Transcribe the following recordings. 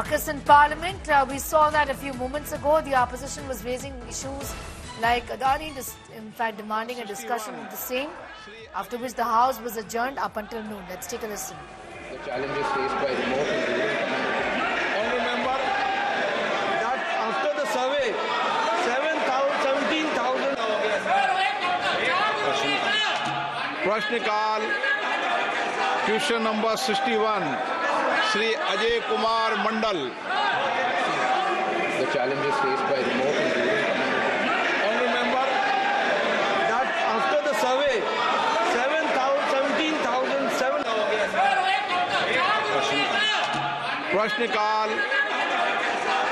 ruckus in Parliament. We saw that a few moments ago. The opposition was raising issues like Adani, in fact, demanding a discussion of the same, after which the House was adjourned up until noon. Let's take a listen. The challenges faced by remote and rural communities. Honourable Member, that after the survey, 17,000 प्रश्न काल question number 61 Shri Ajay Kumar Mandal. The challenges faced by remote and rural communities. Honourable Member, that after the survey, 17,700 प्रश्न काल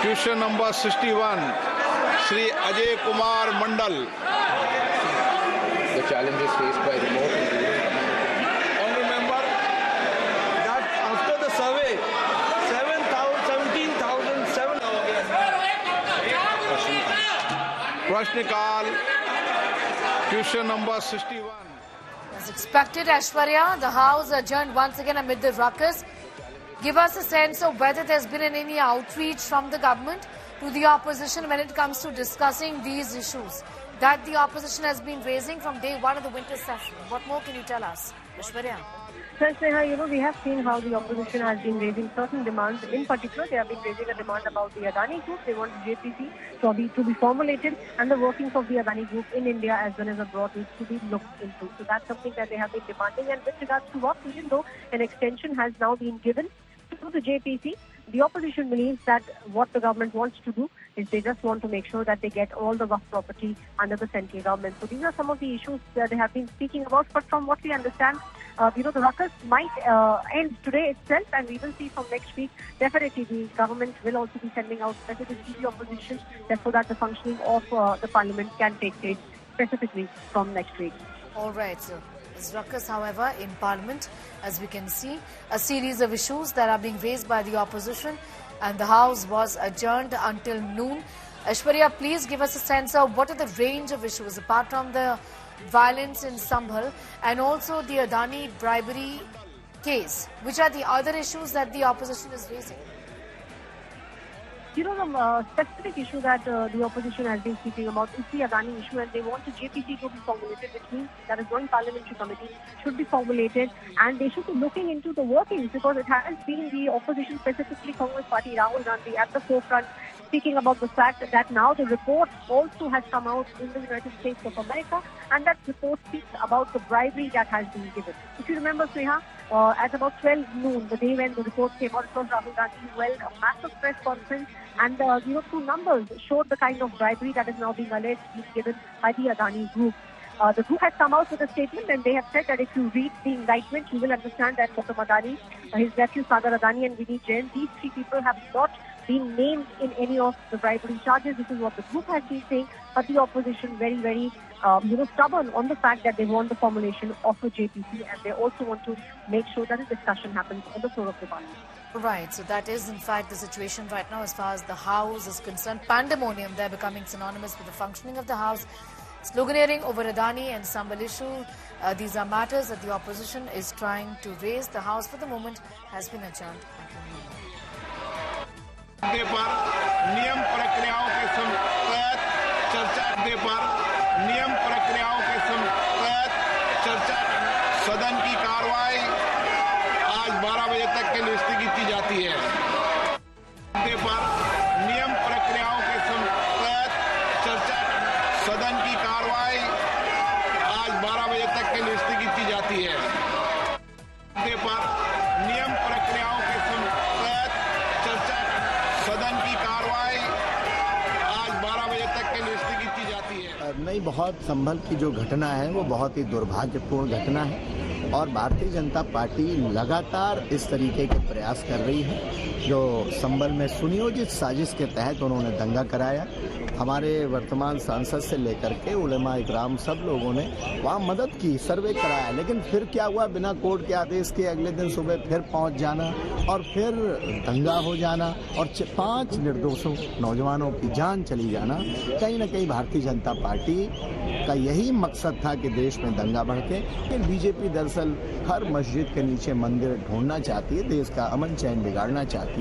question number 61 Shri Ajay Kumar Mandal. The challenges faced by remote and rural communities. Honourable Member, that after the survey, 17,700 प्रश्न काल question number 61. As expected, Aishwarya, the House adjourned once again amid the ruckus. Give us a sense of whether there's been any outreach from the government to the opposition when it comes to discussing these issues that the opposition has been raising from day one of the winter session. What more can you tell us, Aishwarya? Sir, Sneha, we have seen how the opposition has been raising certain demands. In particular, they have been raising a demand about the Adani Group. They want the JPC to be formulated, and the workings of the Adani Group in India as well as abroad needs to be looked into. So that's something that they have been demanding. And with regards to what, even though an extension has now been given to the JPC, the opposition believes that what the government wants to do is they just want to make sure that they get all the rough property under the central government. So these are some of the issues that they have been speaking about. But from what we understand, the ruckus might end today itself, and we will see from next week. Definitely, the government will also be sending out messages to the opposition so that the functioning of the parliament can take place specifically from next week. All right, sir. This ruckus, however, in Parliament, as we can see, a series of issues that are being raised by the opposition, and the House was adjourned until noon. Aishwarya, please give us a sense of what are the range of issues, apart from the violence in Sambhal and also the Adani bribery case. Which are the other issues that the opposition is raising? The specific issue that the opposition has been speaking about is the Adani issue, and they want the JPC to be formulated, which means that a joint parliamentary committee should be formulated, and they should be looking into the workings, because it has been the opposition, specifically Congress Party, Rahul Gandhi, at the forefront, speaking about the fact that now the report also has come out in the United States of America, and that report speaks about the bribery that has been given. If you remember, Sneha, at about 12 noon, the day when the report came out, it was Rahul Gandhi who held a massive press conference, and through numbers showed the kind of bribery that is now being alleged being given by the Adani Group. The group has come out with a statement, and they have said that if you read the indictment, you will understand that Gautam Adani, his nephew Sagar Adani, and Vineet Jain, these three people have not been named in any of the bribery charges. This is what the group has been saying, but the opposition very, very stubborn on the fact that they want the formulation of a JPC, and they also want to make sure that a discussion happens on the floor of the parliament. Right, so that is in fact the situation right now as far as the House is concerned. Pandemonium there becoming synonymous with the functioning of the House. Sloganeering over Adani and Sambhal issue. These are matters that the opposition is trying to raise. The House for the moment has been adjourned. पर नियम प्रक्रियाओं के तहत चर्चा सदन की कार्रवाई आज 12 बजे तक के लिए स्थगित की जाती है. पर नियम प्रक्रियाओं के तहत चर्चा सदन की कार्रवाई आज 12 बजे तक के लिए स्थगित की जाती है. पर नियम प्रक्रियाओं के तहत चर्चा सदन की कार्रवाई आज 12 बजे तक के लिए स्थगित की जाती है. नहीं, बहुत संभल की जो घटना है वो बहुत ही दुर्भाग्यपूर्ण घटना है, और भारतीय जनता पार्टी लगातार इस तरीके के प्रयास कर रही है. जो संभल में सुनियोजित साजिश के तहत उन्होंने दंगा कराया, हमारे वर्तमान सांसद से लेकर के उलेमा इकराम सब लोगों ने वहाँ मदद की, सर्वे कराया, लेकिन फिर क्या हुआ, बिना कोर्ट के आदेश के अगले दिन सुबह फिर पहुँच जाना और फिर दंगा हो जाना और 5 निर्दोषों नौजवानों की जान चली जाना. कहीं न कहीं भारतीय जनता पार्टी का यही मकसद था कि देश में दंगा भड़के. बीजेपी दरअसल हर मस्जिद के नीचे मंदिर ढूंढना चाहती है, देश का अमन चैन बिगाड़ना चाहती है.